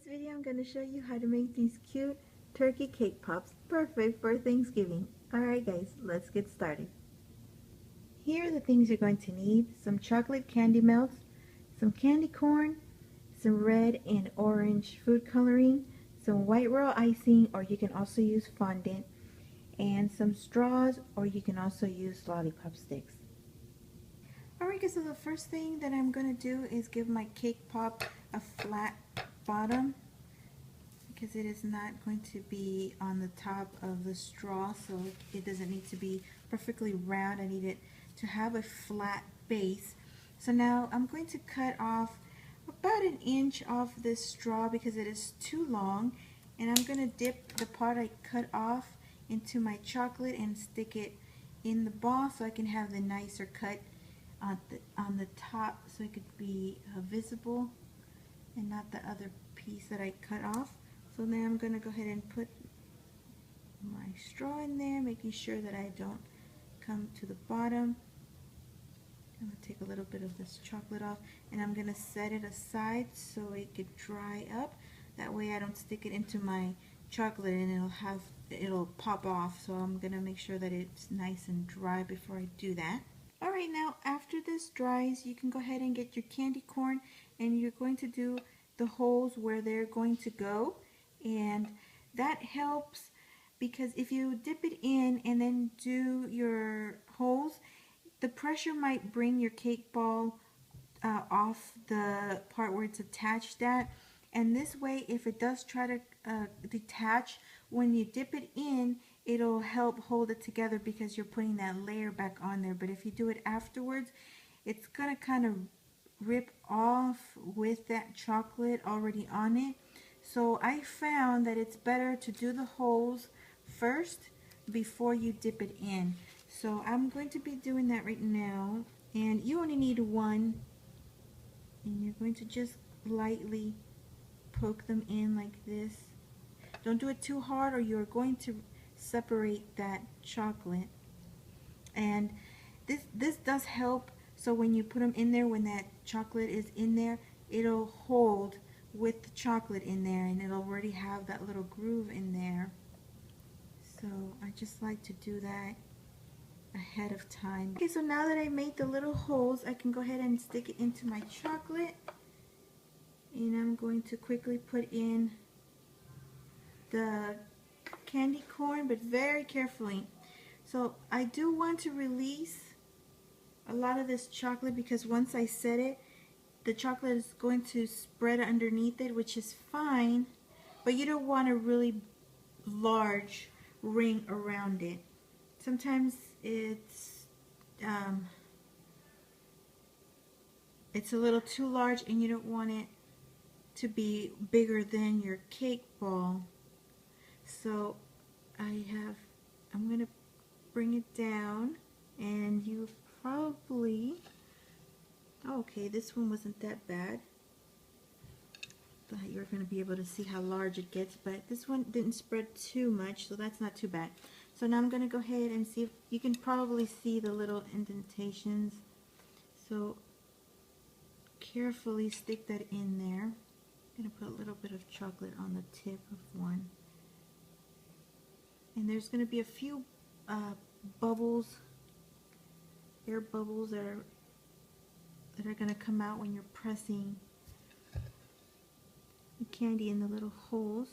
this video I'm going to show you how to make these cute turkey cake pops, perfect for Thanksgiving. Alright guys, let's get started. Here are the things you're going to need: some chocolate candy melts, some candy corn, some red and orange food coloring, some white royal icing, or you can also use fondant, and some straws, or you can also use lollipop sticks. Alright guys, so the first thing that I'm going to do is give my cake pop a flat bottom, because it is not going to be on the top of the straw, so it doesn't need to be perfectly round. I need it to have a flat base. So now I'm going to cut off about an inch off this straw because it is too long, and I'm going to dip the part I cut off into my chocolate and stick it in the ball so I can have the nicer cut on the top, so it could be visible and not the other piece that I cut off. So now I'm going to go ahead and put my straw in there, making sure that I don't come to the bottom. I'm going to take a little bit of this chocolate off, and I'm going to set it aside so it could dry up. That way I don't stick it into my chocolate and it'll pop off. So I'm going to make sure that it's nice and dry before I do that. Alright, now after this dries, you can go ahead and get your candy corn, and you're going to do the holes where they're going to go. And that helps because if you dip it in and then do your holes, the pressure might bring your cake ball off the part where it's attached at. And this way, if it does try to detach, when you dip it in, it'll help hold it together because you're putting that layer back on there. But if you do it afterwards, it's going to kind of rip off with that chocolate already on it. So I found that it's better to do the holes first before you dip it in. So I'm going to be doing that right now, and you only need one, and you're going to just lightly poke them in like this. Don't do it too hard or you're going to separate that chocolate. And this does help, so when you put them in there, when that chocolate is in there, it'll hold with the chocolate in there, and it'll already have that little groove in there. So I just like to do that ahead of time. Okay, so now that I made the little holes, I can go ahead and stick it into my chocolate, and I'm going to quickly put in the candy corn, but very carefully. So I do want to release a lot of this chocolate because once I set it, the chocolate is going to spread underneath it, which is fine, but you don't want a really large ring around it. Sometimes it's a little too large, and you don't want it to be bigger than your cake ball. So I'm going to bring it down, and you probably, okay, this one wasn't that bad. Thought you were going to be able to see how large it gets, but this one didn't spread too much, so that's not too bad. So now I'm going to go ahead and see if you can probably see the little indentations. So carefully stick that in there. I'm going to put a little bit of chocolate on the tip of one. And there's going to be a few bubbles, air bubbles that are going to come out when you're pressing the candy in the little holes.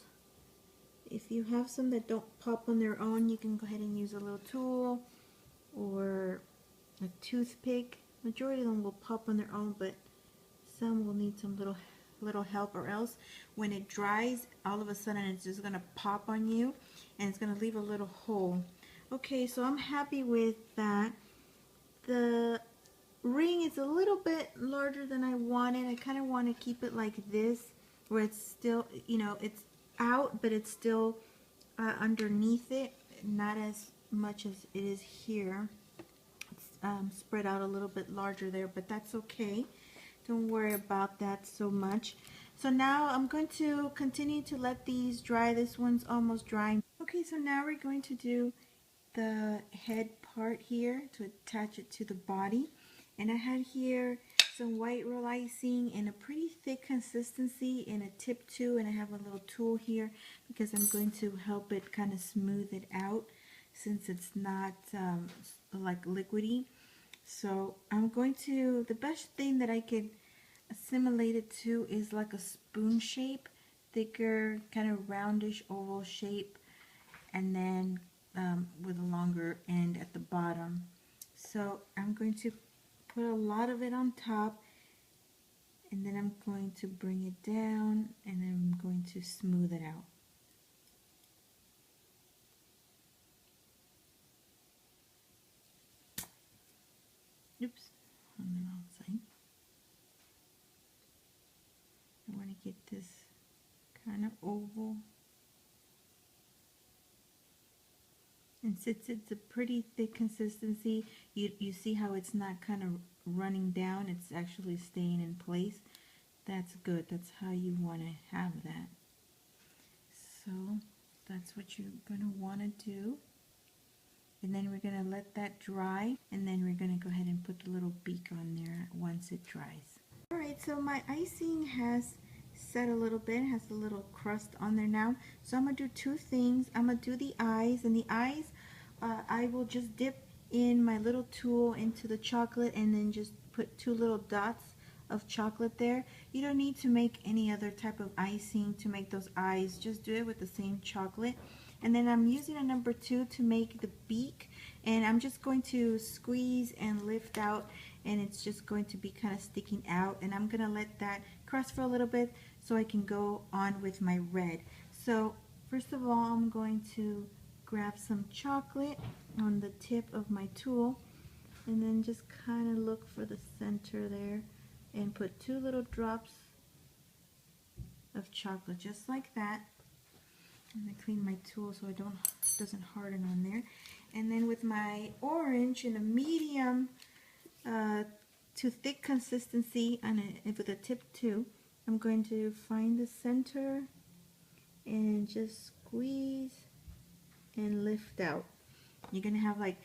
If you have some that don't pop on their own, you can go ahead and use a little tool or a toothpick. Majority of them will pop on their own, but some will need some little help, or else when it dries, all of a sudden it's just going to pop on you and it's going to leave a little hole. Okay, so I'm happy with that. The ring is a little bit larger than I wanted. I kind of want to keep it like this, where it's still, it's out, but it's still underneath it, not as much as it is here. It's spread out a little bit larger there, but that's okay. Don't worry about that so much. So now I'm going to continue to let these dry. This one's almost drying. Okay, so now we're going to do the head part here to attach it to the body. And I had here some white roll icing in a pretty thick consistency in a tip 2, and I have a little tool here because I'm going to help it kind of smooth it out since it's not like liquidy. So I'm going to, the best thing that I could assimilate it to is like a spoon shape, thicker, kind of roundish oval shape, and then with a longer end at the bottom. So I'm going to put a lot of it on top, and then I'm going to bring it down, and then I'm going to smooth it out. Oops, on the wrong side. I want to get this kind of oval. And since it's a pretty thick consistency, you see how it's not kind of running down, it's actually staying in place. That's good. That's how you want to have that. So that's what you're going to want to do. And then we're going to let that dry, and then we're going to go ahead and put the little beak on there once it dries. Alright, so my icing has set a little bit, it has a little crust on there now. So I'm going to do two things. I'm going to do the eyes, and the eyes I will just dip in my little tool into the chocolate and then just put two little dots of chocolate there. You don't need to make any other type of icing to make those eyes, just do it with the same chocolate. And then I'm using a number 2 to make the beak, and I'm just going to squeeze and lift out, and it's just going to be kind of sticking out, and I'm gonna let that crust for a little bit so I can go on with my red. So first of all, I'm going to grab some chocolate on the tip of my tool, and then just kind of look for the center there and put two little drops of chocolate just like that. And I clean my tool so it doesn't harden on there. And then with my orange in a medium to thick consistency with a tip 2, I'm going to find the center and just squeeze and lift out. You're gonna have like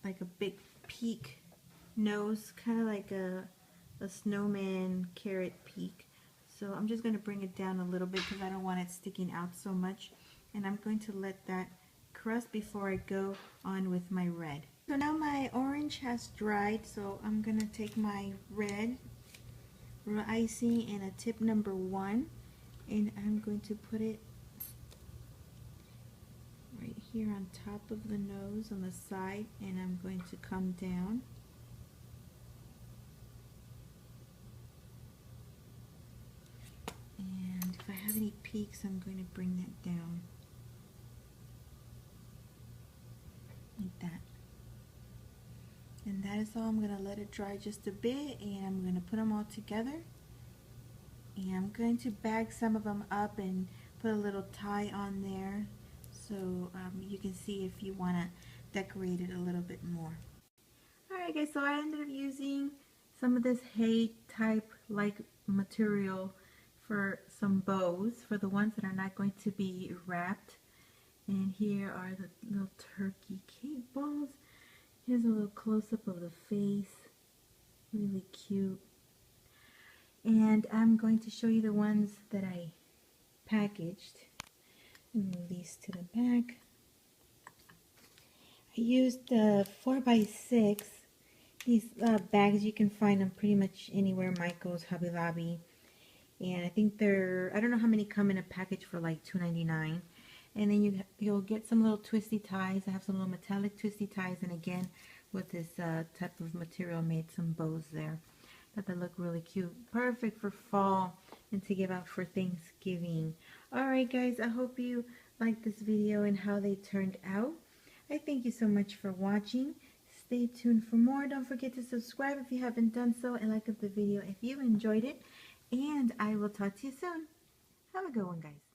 a big peak nose, kind of like a snowman carrot peak. So I'm just going to bring it down a little bit because I don't want it sticking out so much. And I'm going to let that crust before I go on with my red. So now my orange has dried, so I'm going to take my red icing in a tip number 1, and I'm going to put it right here on top of the nose on the side, and I'm going to come down. And if I have any peaks, I'm going to bring that down like that. And that is all. I'm going to let it dry just a bit, and I'm going to put them all together. And I'm going to bag some of them up and put a little tie on there so you can see if you want to decorate it a little bit more. Alright guys, so I ended up using some of this hay type like material for some bows, for the ones that are not going to be wrapped. And here are the little turkey cake balls. Here's a little close-up of the face. Really cute. And I'm going to show you the ones that I packaged. Move these to the back. I used 4x6. These bags, you can find them pretty much anywhere, Michael's, Hobby Lobby. And I think they're, I don't know how many come in a package for like $2.99. And then you'll get some little twisty ties. I have some little metallic twisty ties, and again with this type of material, made some bows there. Thought they look really cute. Perfect for fall and to give out for Thanksgiving. Alright guys, I hope you liked this video and how they turned out. I thank you so much for watching. Stay tuned for more. Don't forget to subscribe if you haven't done so, and like the video if you enjoyed it. And I will talk to you soon. Have a good one, guys.